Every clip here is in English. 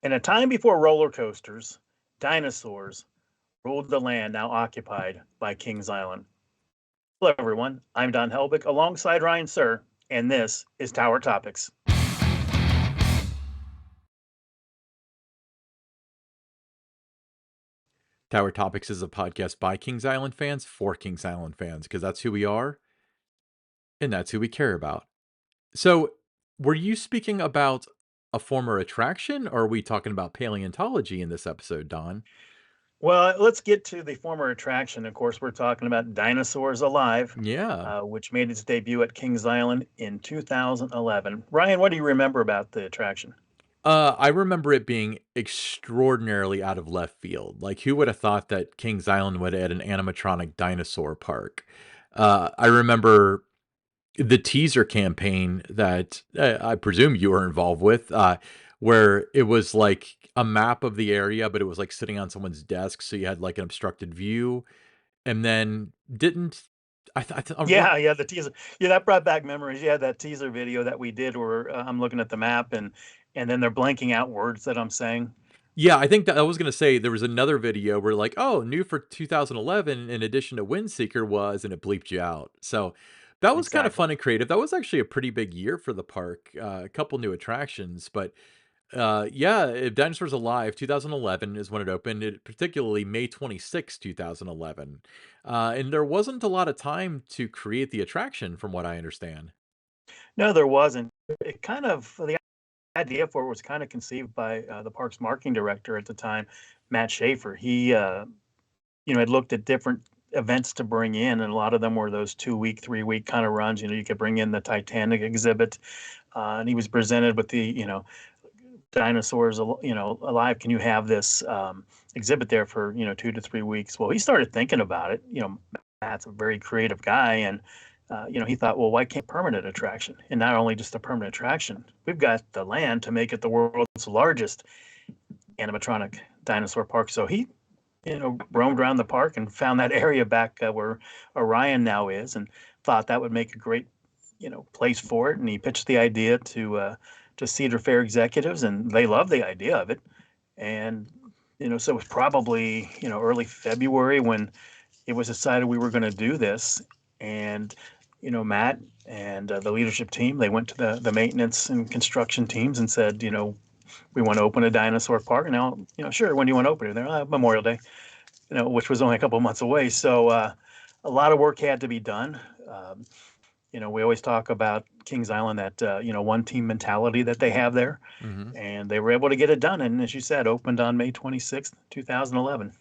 In a time before roller coasters, dinosaurs ruled the land now occupied by Kings Island. Hello, everyone. I'm Don Helbig alongside Ryan Sir, and this is Tower Topics. Tower Topics is a podcast by Kings Island fans for Kings Island fans because that's who we are and that's who we care about. So, were you speaking about a former attraction or are we talking about paleontology in this episode, Don? Well, let's get to the former attraction. Of course, we're talking about Dinosaurs Alive, Yeah. which made its debut at Kings Island in 2011. Ryan, what do you remember about the attraction? I remember it being extraordinarily out of left field. Like, who would have thought that Kings Island would add an animatronic dinosaur park? I remember the teaser campaign that I presume you were involved with, where it was like a map of the area, but it was like sitting on someone's desk, so you had like an obstructed view, and then didn't Yeah, the teaser. Yeah, that brought back memories. Yeah, that teaser video that we did where I'm looking at the map and then they're blanking out words that I'm saying. yeah, I think that I was gonna say there was another video where like, oh, new for 2011 in addition to Windseeker was, and it bleeped you out. So that was kind of Exactly. fun and creative. That was actually a pretty big year for the park. A couple new attractions, but yeah, Dinosaurs Alive 2011 is when it opened, particularly May 26, 2011. And there wasn't a lot of time to create the attraction, from what I understand. No, there wasn't. It kind of the idea for it was kind of conceived by the park's marketing director at the time, Matt Schaefer. He had looked at different events to bring in, and a lot of them were those 2-week, 3-week kind of runs. You could bring in the Titanic exhibit, and he was presented with the dinosaurs alive. Can you have this exhibit there for 2 to 3 weeks? Well, he started thinking about it. Matt's a very creative guy, and he thought, well, why can't permanent attraction? And not only just a permanent attraction, we've got the land to make it the world's largest animatronic dinosaur park. So he roamed around the park and found that area back where Orion now is, and thought that would make a great place for it. And he pitched the idea to Cedar Fair executives, and they loved the idea of it. And so it was probably early February when it was decided we were going to do this. And Matt and the leadership team, they went to the maintenance and construction teams and said, we want to open a dinosaur park. And now, sure, when do you want to open it? They're Memorial Day, which was only a couple of months away. So a lot of work had to be done. We always talk about Kings Island, that one team mentality that they have there, Hmm. and they were able to get it done. And as you said, opened on May 26th, 2011.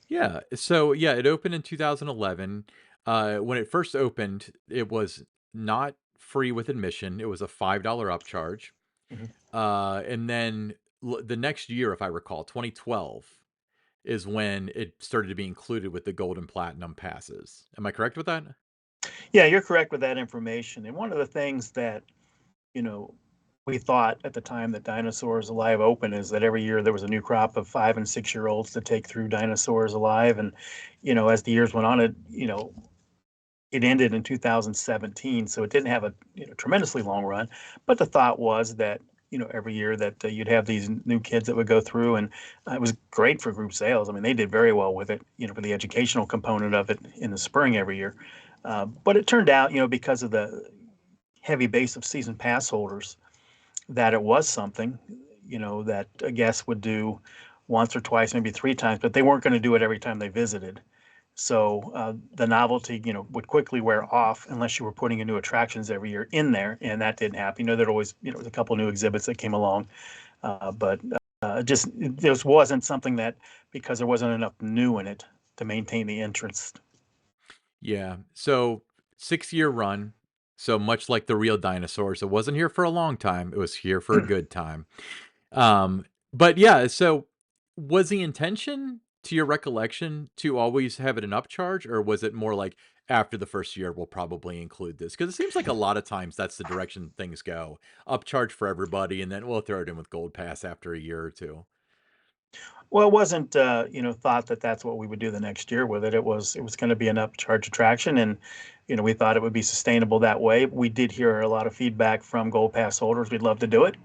Yeah. So yeah, it opened in 2011. When it first opened, it was not free with admission. It was a $5 upcharge. Mhm. And then the next year, if I recall, 2012 is when it started to be included with the gold and platinum passes. Am I correct with that? Yeah, you're correct with that information. And one of the things that you know we thought at the time that Dinosaurs Alive opened is that every year there was a new crop of 5 and 6 year olds to take through Dinosaurs Alive. And as the years went on, it ended in 2017, so it didn't have a tremendously long run. But the thought was that every year that you'd have these new kids that would go through, and it was great for group sales. I mean, they did very well with it, for the educational component of it in the spring every year. But it turned out, because of the heavy base of season pass holders, that it was something, that a guest would do once or twice, maybe 3 times, but they weren't going to do it every time they visited. So the novelty, would quickly wear off unless you were putting in new attractions every year in there, and that didn't happen. There'd always, was a couple new exhibits that came along, but just this wasn't something that, because there wasn't enough new in it to maintain the interest. Yeah. So 6 year run. So much like the real dinosaurs, it wasn't here for a long time. It was here for a good time. Um, but yeah, so was the intention, to your recollection, to always have it an upcharge, or was it more like after the first year we'll probably include this? Because it seems like a lot of times that's the direction things go. Upcharge for everybody, and then we'll throw it in with Gold Pass after a year or two. Well, it wasn't, thought that that's what we would do the next year with it. It was going to be an upcharge attraction, and we thought it would be sustainable that way. We did hear a lot of feedback from Gold Pass holders. We'd love to do it,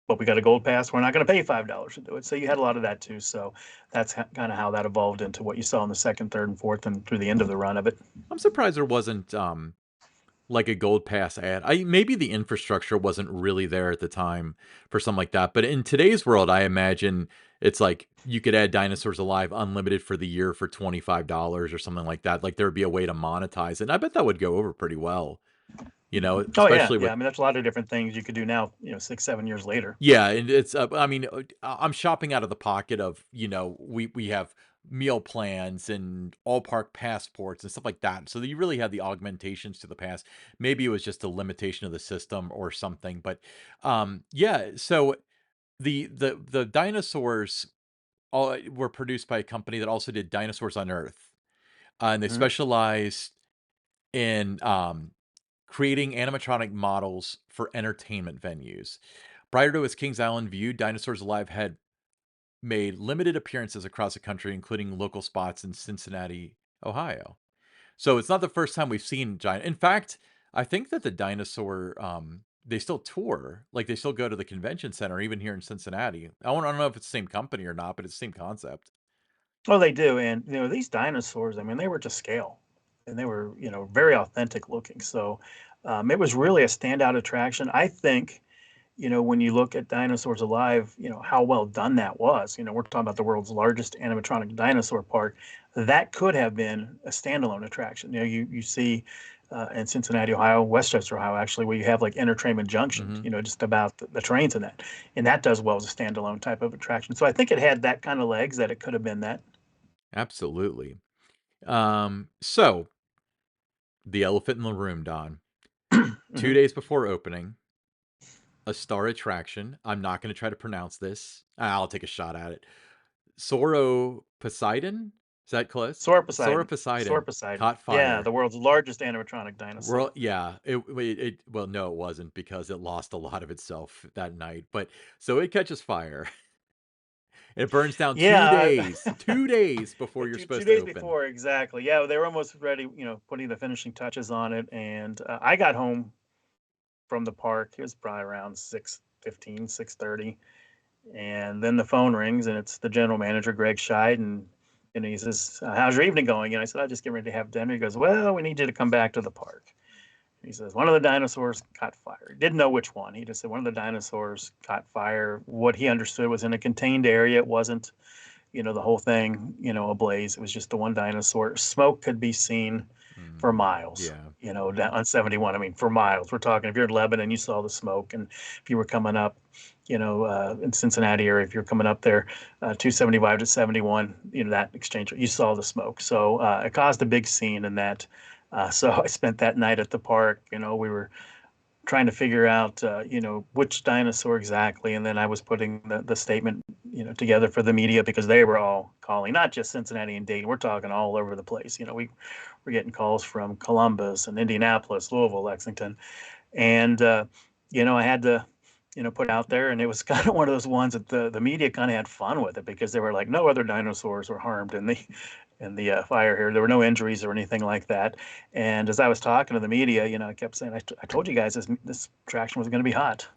but we got a gold pass. We're not going to pay $5 to do it. So you had a lot of that too. So that's kind of how that evolved into what you saw in the second, third, and fourth, and through the end of the run of it. I'm surprised there wasn't like a gold pass ad. I maybe the infrastructure wasn't really there at the time for something like that. But in today's world, I imagine it's like you could add Dinosaurs Alive unlimited for the year for $25 or something like that. Like there would be a way to monetize it. And I bet that would go over pretty well, Oh yeah, especially yeah. with I mean, there's a lot of different things you could do now. 6, 7 years later. yeah, and it's I mean, I'm shopping out of the pocket of, we have meal plans and all park passports and stuff like that. So you really had the augmentations to the pass. Maybe it was just a limitation of the system or something, but yeah, so the dinosaurs all were produced by a company that also did Dinosaurs on Earth. And they Hmm. specialized in creating animatronic models for entertainment venues. Prior to its Kings Island view, Dinosaurs Alive had made limited appearances across the country, including local spots in Cincinnati, Ohio. So it's not the first time we've seen giant. In fact, I think that the dinosaur they still tour, like they still go to the convention center, even here in Cincinnati. I don't know if it's the same company or not, but it's the same concept. Oh, they do, and these dinosaurs. I mean, they were to scale, and they were very authentic looking. So it was really a standout attraction. I think when you look at Dinosaurs Alive, how well done that was. We're talking about the world's largest animatronic dinosaur park. That could have been a standalone attraction. You see in Cincinnati, Ohio, Westchester, Ohio, actually, where you have like Entertainment Junction, Hmm. just about the trains and that does well as a standalone type of attraction. So I think it had that kind of legs that it could have been that. Absolutely. So the elephant in the room, Don. Two Hmm. days before opening, a star attraction. I'm not going to try to pronounce this. I'll take a shot at it. Soro Poseidon? Is that close? Soar Sora Poseidon. Soar Poseidon Poseidon. caught Yeah, fire. the world's largest animatronic dinosaur. Well, yeah, well, no, it wasn't because it lost a lot of itself that night. But so it catches fire. It burns down Yeah, 2 days before you're two supposed to days open. before, exactly. Yeah, they were almost ready, putting the finishing touches on it. And I got home from the park. It was probably around 6:15, 6:30, and then the phone rings, and it's the general manager, Greg Scheid, and he says, "How's your evening going?" And I said, "I just get ready to have dinner." He goes, "Well, we need you to come back to the park." He says, "One of the dinosaurs caught fire." He didn't know which one. He just said one of the dinosaurs caught fire. What he understood was in a contained area. It wasn't the whole thing, ablaze. It was just the one dinosaur. Smoke could be seen for Mm, miles, yeah. down on 71. I mean, for miles. We're talking, if you're in Lebanon, you saw the smoke. And if you were coming up, in Cincinnati area, if you're coming up there, 275 to 71, that exchange, you saw the smoke. So it caused a big scene in that. So I spent that night at the park. We were trying to figure out, which dinosaur exactly. And then I was putting the statement, together for the media because they were all calling, not just Cincinnati and Dayton. We're talking all over the place. We were getting calls from Columbus and Indianapolis, Louisville, Lexington. And, I had to, put out there. And it was kind of one of those ones that the media kind of had fun with it because they were like, no other dinosaurs were harmed in the fire here. There were no injuries or anything like that. And as I was talking to the media, I kept saying, I told you guys this attraction was going to be hot.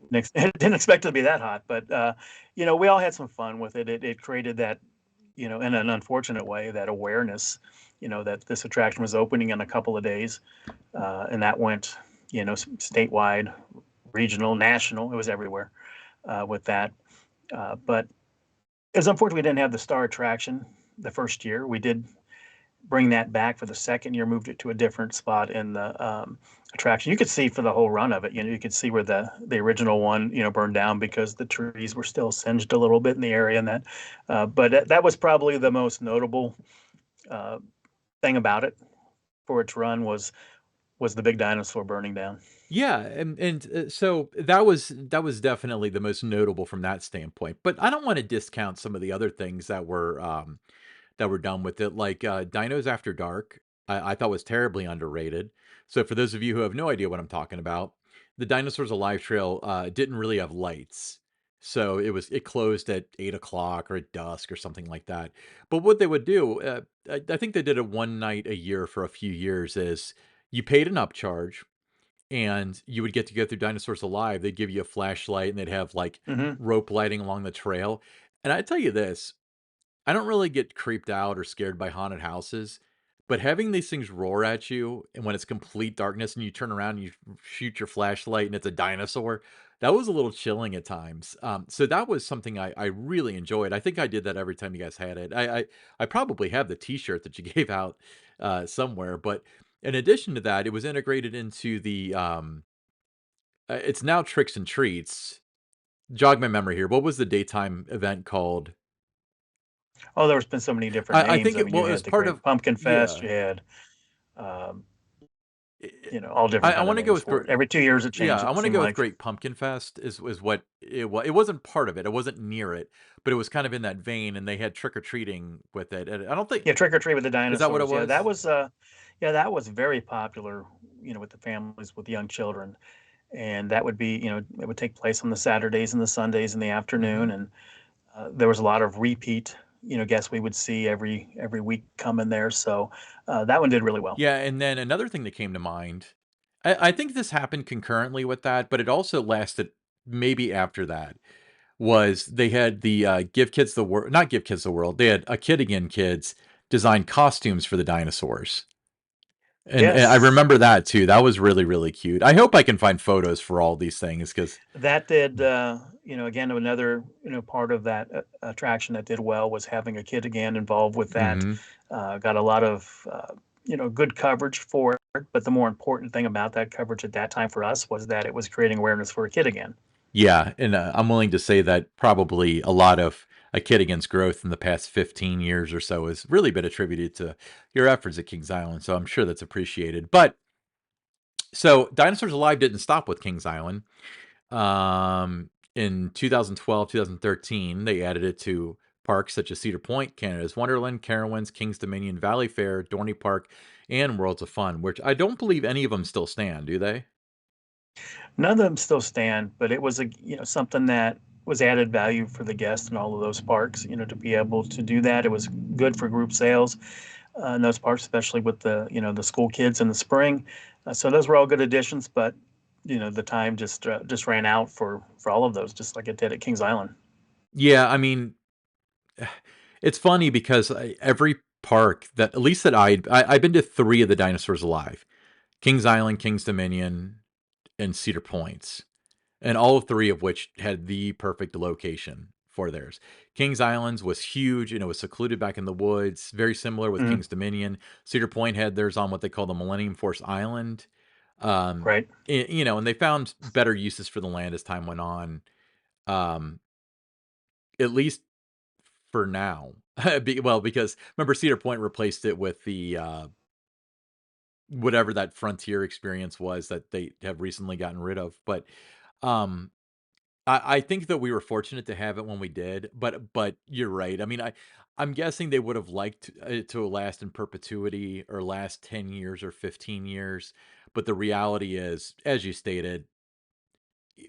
Didn't expect it to be that hot, but we all had some fun with it. It created that, in an unfortunate way, that awareness, that this attraction was opening in a couple of days, and that went, statewide, regional, national. It was everywhere with that. But it was unfortunate we didn't have the star attraction the first year. We did bring that back for the second year, moved it to a different spot in the attraction. You could see for the whole run of it, you could see where the original one, burned down because the trees were still singed a little bit in the area, and that. But that was probably the most notable uh, thing about it for its run was the big dinosaur burning down. Yeah, and so that was definitely the most notable from that standpoint. But I don't want to discount some of the other things that were done with it, like Dinos After Dark. I thought was terribly underrated. So for those of you who have no idea what I'm talking about, the Dinosaurs Alive Trail didn't really have lights, so it closed at 8 o'clock or at dusk or something like that. But what they would do, I think they did it one night a year for a few years, is you paid an upcharge and you would get to go through Dinosaurs Alive. They'd give you a flashlight, and they'd have, like, Hmm. rope lighting along the trail, and I tell you this, I don't really get creeped out or scared by haunted houses, but having these things roar at you and when it's complete darkness and you turn around and you shoot your flashlight and it's a dinosaur, that was a little chilling at times. So that was something I really enjoyed. I think I did that every time you guys had it. I probably have the T-shirt that you gave out somewhere, but in addition to that, it was integrated into the. It's now Tricks and Treats. Jog my memory here. What was the daytime event called? Oh, there's been so many different I names. think I mean, it you well, it was had the part Great of Pumpkin Fest. yeah. You had, um, I all different I kind of wanna go names with for it. Every 2 years it yeah, changed. I It wanna seemed go with like. Great Pumpkin Fest is what it wasn't part of it, it wasn't near it, but it was kind of in that vein, and they had trick or treating with it, and I don't think Yeah, Trick or Treat with the is that what it Dinosaurs. was? Yeah, that was very popular. With the families with young children, and that would be, it would take place on the Saturdays and the Sundays in the afternoon, Mhm. and there was a lot of repeat, guests we would see every week come in there. So that one did really well. Yeah, and then another thing that came to mind, I think this happened concurrently with that, but it also lasted maybe after that, was they had the, Give Kids the World, not Give Kids the World, they had A Kid Again Kids design costumes for the dinosaurs. And I Yes, remember that too. That was really, really cute. I hope I can find photos for all these things because. that did. Again, another part of that attraction that did well was having a kid again involved with that. Mhm. Got a lot of good coverage for it, but the more important thing about that coverage at that time for us was that it was creating awareness for a kid again. Yeah, and, I'm willing to say that probably a lot of A Kid Against Growth in the past 15 years or so has really been attributed to your efforts at Kings Island, so I'm sure that's appreciated. But so Dinosaurs Alive didn't stop with Kings Island. In 2012, 2013, they added it to parks such as Cedar Point, Canada's Wonderland, Carowinds, Kings Dominion, Valley Fair, Dorney Park, and Worlds of Fun, which I don't believe any of them still stand, do they? None of them still stand, but it was something that was added value for the guests in all of those parks. To be able to do that, it was good for group sales in those parks, especially with the school kids in the spring. So those were all good additions, but the time just ran out for all of those, just like it did at Kings Island. Yeah, I mean, it's funny because every park that at least that I've been to 3 of the Dinosaurs Alive. Kings Island, Kings Dominion, and Cedar Points, and all 3 of which had the perfect location for theirs. Kings Islands was huge, and it was secluded back in the woods, very similar with Mhm. Kings Dominion. Cedar Point had theirs on what they call the Millennium Force Island. Right. And they found better uses for the land as time went on, um, at least for now. Because remember Cedar Point replaced it with the, whatever that Frontier experience was that they have recently gotten rid of, but, um, I think that we were fortunate to have it when we did, but you're right. I mean, I'm guessing they would have liked it to last in perpetuity or last 10 years or 15 years, but the reality is, as you stated,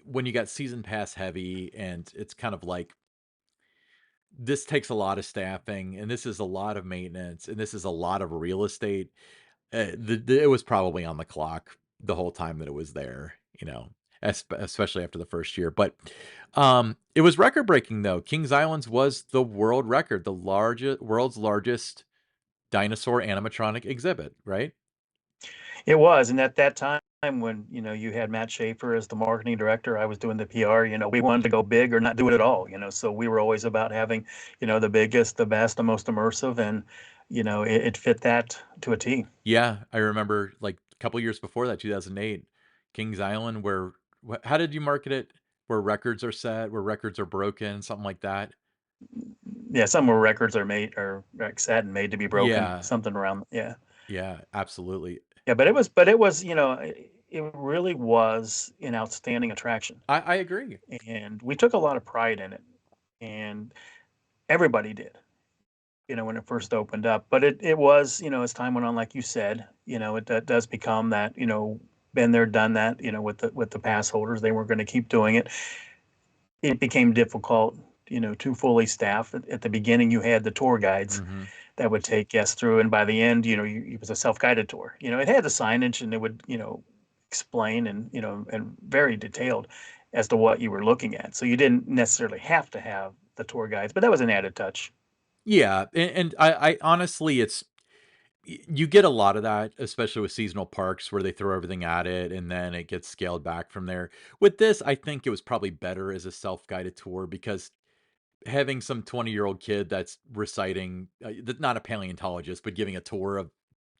when you got season pass heavy and it's kind of like this takes a lot of staffing and this is a lot of maintenance and this is a lot of real estate. It was probably on the clock the whole time that it was there, especially after the first year. But it was record breaking though. Kings Islands was the world record, the world's largest dinosaur animatronic exhibit, right? It was, and at that time when you had Matt Schaefer as the marketing director, I was doing the PR. We wanted to go big or not do it at all. So we were always about having the biggest, the best, the most immersive, and it fit that to a T. Yeah, I remember like a couple years before that, 2008, Kings Island, where how did you market it? Where records are set, where records are broken, something like that. Yeah, some were records are made or like set and made to be broken, Yeah, something around. Yeah, yeah, absolutely. yeah, but it was it really was an outstanding attraction, I agree. and we took a lot of pride in it, and everybody did. When it first opened up. But it was, as time went on, like you said, it does become that, been there, done that, with the pass holders. They weren't going to keep doing it. It became difficult, to fully staff. At the beginning, you had the tour guides Mhm. that would take guests through, and by the end, it was a self-guided tour. It had the signage, and it would, explain and and very detailed as to what you were looking at. So you didn't necessarily have to have the tour guides, but that was an added touch. Yeah, and I honestly, you get a lot of that, especially with seasonal parks where they throw everything at it and then it gets scaled back from there. With this, I think it was probably better as a self-guided tour because having some 20-year-old kid that's reciting, not a paleontologist, but giving a tour of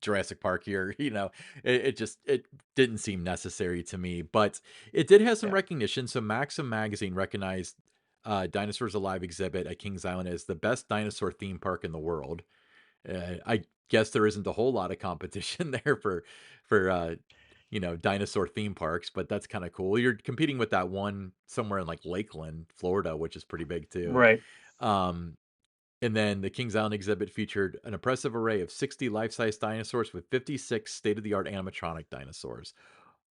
Jurassic Park here, it didn't seem necessary to me, but it did have some Yeah. recognition. So Maxim magazine recognized Dinosaurs Alive exhibit at Kings Island as the best dinosaur theme park in the world. I guess there isn't a whole lot of competition there for dinosaur theme parks, but that's kind of cool. You're competing with that one somewhere in like Lakeland, Florida, which is pretty big too. Right. Um, and then the Kings Island exhibit featured an impressive array of 60 life-size dinosaurs with 56 state-of-the-art animatronic dinosaurs,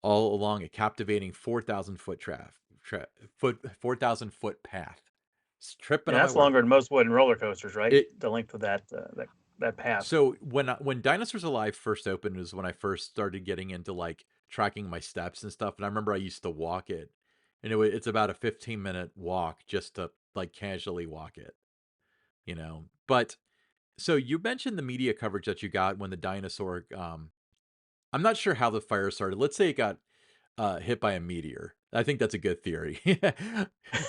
all along a captivating 4,000 foot 4,000 foot path. Tripping Yeah, on my that's words. longer than most wooden roller coasters, right? It The length of that path. So when Dinosaurs Alive first opened was when I first started getting into like tracking my steps and stuff. And I remember I used to walk it, and it's about a 15-minute walk just to like casually walk it. But so you mentioned the media coverage that you got when the dinosaur. I'm not sure how the fire started. Let's say it got hit by a meteor. I think that's a good theory.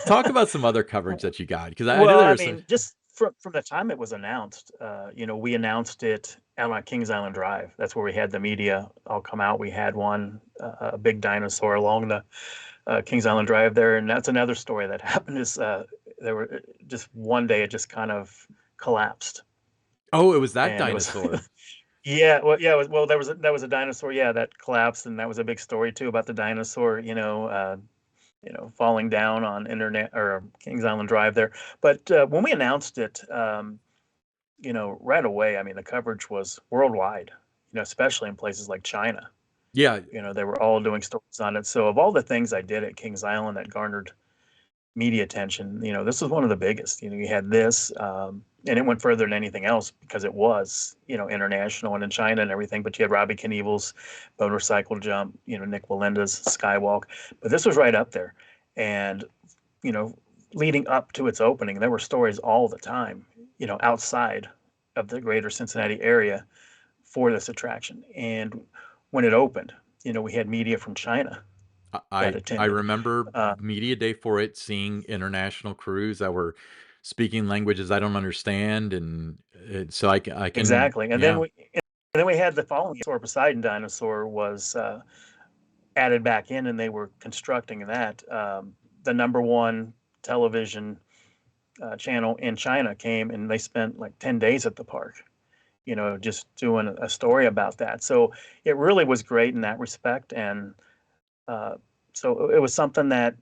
Talk about some other coverage that you got because I know Well, I there's a. mean, just from the time it was announced, we announced it out on Kings Island Drive. That's where we had the media all come out. We had one, a big dinosaur along the Kings Island Drive there, and that's another story that happened. Is there were just one day it just kind of collapsed, Oh, it was that and it was dinosaur. yeah, well, yeah, well, that was a dinosaur, yeah, that collapsed, and that was a big story too about the dinosaur, falling down on Internet or Kings Island Drive there. But when we announced it, right away, I mean, the coverage was worldwide, especially in places like China. Yeah. They were all doing stories on it. So of all the things I did at Kings Island that garnered media attention, this was one of the biggest. You had this, and it went further than anything else because it was, international and in China and everything. But you had Robbie Knievel's motorcycle jump, Nick Walinda's skywalk, but this was right up there. And you know, leading up to its opening, there were stories all the time, outside of the greater Cincinnati area for this attraction. And when it opened, we had media from China that I attended. remember Uh, media day for it, seeing international crews that were speaking languages I don't understand, and so I can exactly. yeah. And then we had the following Sorid Poseidon dinosaur was added back in, and they were constructing that. The number one television channel in China came, and they spent like 10 days at the park, just doing a story about that. So it really was great in that respect. And uh, so it was something that,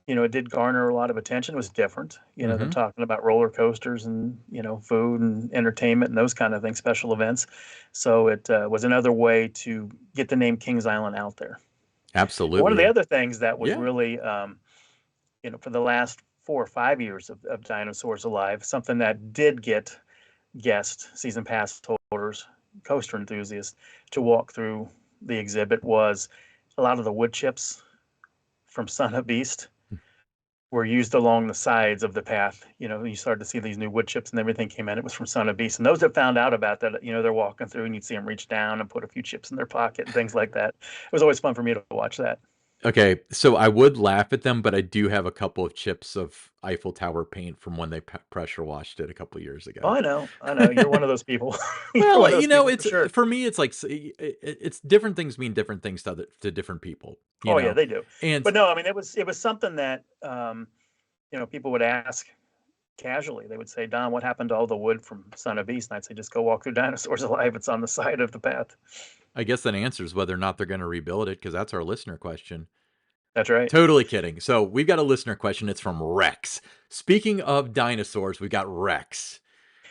it did garner a lot of attention. It was different, than Mhm. talking about roller coasters and, food and entertainment and those kind of things, special events. So it was another way to get the name Kings Island out there. And one of the Absolutely. other things that was Yeah. really, for the last 4 or 5 years of Dinosaurs Alive, something that did get guest season pass holders, coaster enthusiasts to walk through the exhibit was a lot of the wood chips from Son of Beast were used along the sides of the path. You started to see these new wood chips and everything came in. It was from Son of Beast. And those that found out about that, they're walking through and you'd see them reach down and put a few chips in their pocket and things like that. It was always fun for me to watch that. Okay, so I would laugh at them, but I do have a couple of chips of Eiffel Tower paint from when they pressure washed it a couple years Oh, ago. I know. I know. You're one of those people. You're one Well, of those people for it's sure. for me, it's like it's different things mean different things to different people, Oh yeah, they do. and But no, I mean, it was something that, people would ask casually. They would say, "Don, what happened to all the wood from Son of Beast?" And I'd say, "Just go walk through Dinosaurs Alive. It's on the side of the path." I guess that answers whether or not they're going to rebuild it because that's our listener question. That's right. Totally kidding. So we've got a listener question. It's from Rex. Speaking of dinosaurs, we got Rex.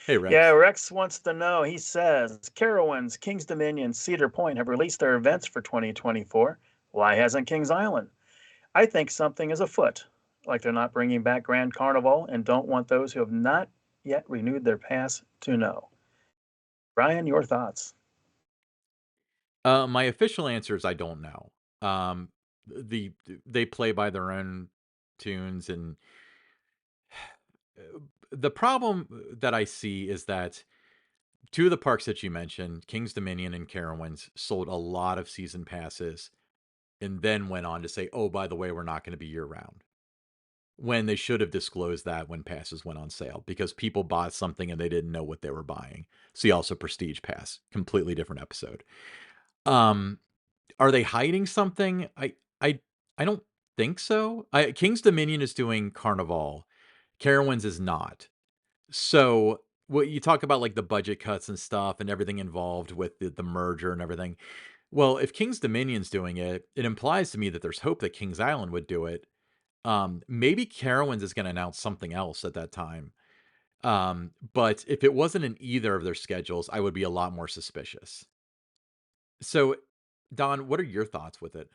Hey, Yeah, Rex. Rex wants to know. He says, Carowinds, Kings Dominion, Cedar Point have released their events for 2024. Why hasn't Kings Island? I think something is afoot, like they're not bringing back Grand Carnival and don't want those who have not yet renewed their pass to know. Brian, your thoughts? My official answer is I don't know. Um, they play by their own tunes, and the problem that I see is that two of the parks that you mentioned, King's Dominion and Carowinds, sold a lot of season passes and then went on to say, "Oh, by the way, we're not going to be year round." When they should have disclosed that when passes went on sale, because people bought something and they didn't know what they were buying. See also Prestige Pass, completely different episode. Um, are they hiding something? I don't think so. King's Dominion is doing Carnival. Carowinds is not. So, what you talk about, like the budget cuts and stuff and everything involved with the merger and everything. Well, if King's Dominion's doing it, it implies to me that there's hope that Kings Island would do it. Maybe Carowinds is going to announce something else at that time. But if it wasn't in either of their schedules, I would be a lot more suspicious. So, Don, what are your thoughts with it?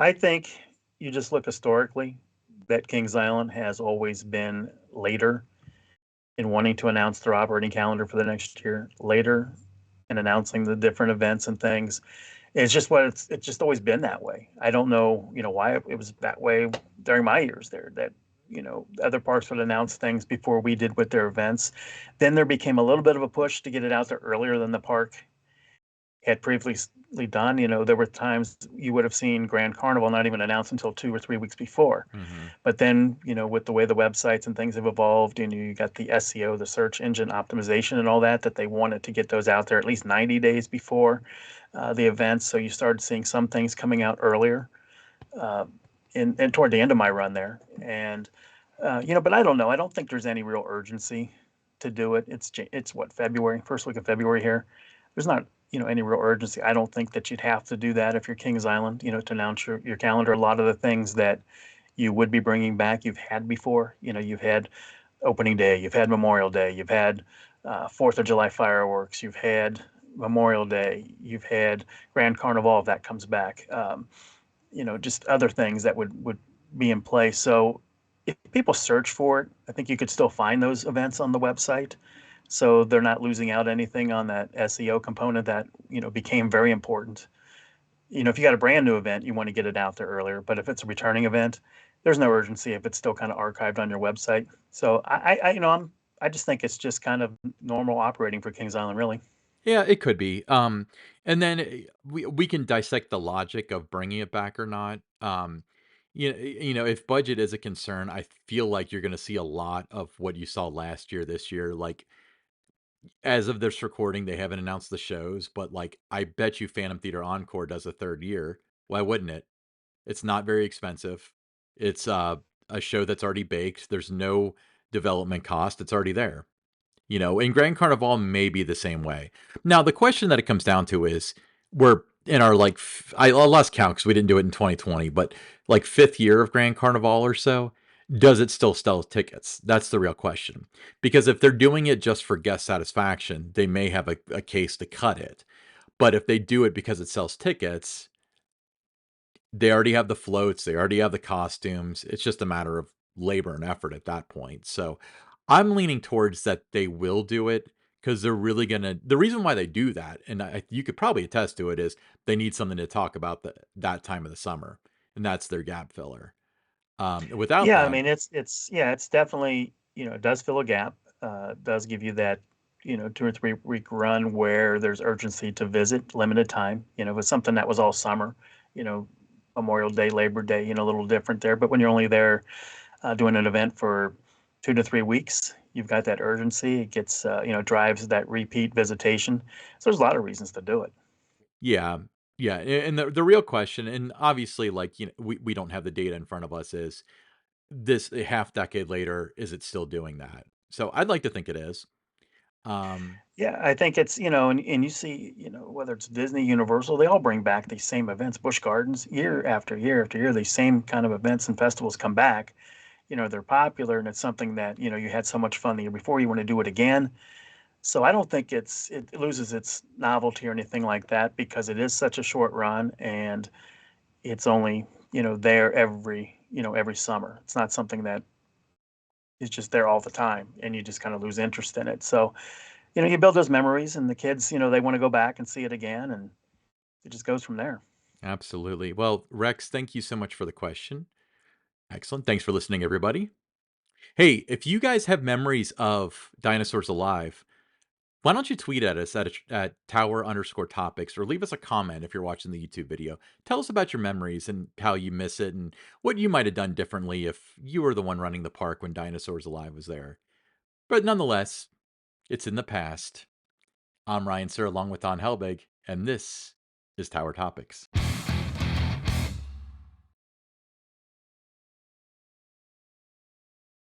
I think you just look historically that Kings Island has always been later in wanting to announce their operating calendar for the next year, later in announcing the different events and things. It's just always been that way. I don't know, why it was that way during my years there. That other parks would announce things before we did with their events. Then there became a little bit of a push to get it out there earlier than the park had previously done. There were times you would have seen Grand Carnival not even announced until 2 or 3 weeks before. Mhm. But then, with the way the websites and things have evolved, and you got the SEO, the search engine optimization, and all that they wanted to get those out there at least 90 days before the events. So you started seeing some things coming out earlier, uh, and toward the end of my run there. And but I don't know. I don't think there's any real urgency to do it. It's what, February, first week of February here. There's not any real urgency. I don't think that you'd have to do that if you're Kings Island. To announce your calendar. A lot of the things that you would be bringing back, you've had before. You've had opening day, you've had Memorial Day, you've had Fourth of July fireworks, you've had Memorial Day, you've had Grand Carnival if that comes back. Just other things that would be in place. So if people search for it, I think you could still find those events on the website. So they're not losing out anything on that SEO component that became very important. If you got a brand new event, you want to get it out there earlier. But if it's a returning event, there's no urgency if it's still kind of archived on your website. So I just think it's just kind of normal operating for Kings Island, really. Yeah, it could be. And then we can dissect the logic of bringing it back or not. If budget is a concern, I feel like you're going to see a lot of what you saw last year, this year. Like as of this recording, they haven't announced the shows, but like I bet you Phantom Theater Encore does a third year. Why wouldn't it? It's not very expensive. It's a show that's already baked. There's no development cost. It's already there. And Grand Carnival may be the same way. Now, the question that it comes down to is we're in our like, I lost count because we didn't do it in 2020, but like fifth year of Grand Carnival or so. Does it still sell tickets? That's the real question. Because if they're doing it just for guest satisfaction, they may have a case to cut it. But if they do it because it sells tickets, they already have the floats, they already have the costumes. It's just a matter of labor and effort at that point. So I'm leaning towards that they will do it because they're really gonna. The reason why they do that, and you could probably attest to it, is they need something to talk about that time of the summer, and that's their gap filler. Without Yeah, I that, mean it's definitely it does fill a gap. Does give you that 2 or 3 week run where there's urgency to visit, limited time. If it's something that was all summer, you know, Memorial Day, Labor Day, a little different there. But when you're only there doing an event for 2 to 3 weeks, you've got that urgency. It gets drives that repeat visitation. So there's a lot of reasons to do it. yeah, yeah, and the real question, and obviously, like we don't have the data in front of us, is this a half decade later, is it still doing that? So I'd like to think it is. Um, Yeah, I think it's, and you see, whether it's Disney, Universal, they all bring back these same events, Busch Gardens, year after year after year, these same kind of events and festivals come back. They're popular and it's something that, you had so much fun the year before, you want to do it again. So I don't think it loses its novelty or anything like that because it is such a short run and it's only, there every summer. It's not something that is just there all the time and you just kind of lose interest in it. So you build those memories and the kids, they want to go back and see it again and it just goes from there. Absolutely. Well, Rex, thank you so much for the question. Excellent. Thanks for listening, everybody. Hey, if you guys have memories of Dinosaurs Alive, why don't you tweet at us at tower_topics or leave us a comment if you're watching the YouTube video. Tell us about your memories and how you miss it and what you might have done differently if you were the one running the park when Dinosaurs Alive was there. But nonetheless, it's in the past. I'm Ryan Sir along with Don Helbig, and this is Tower Topics.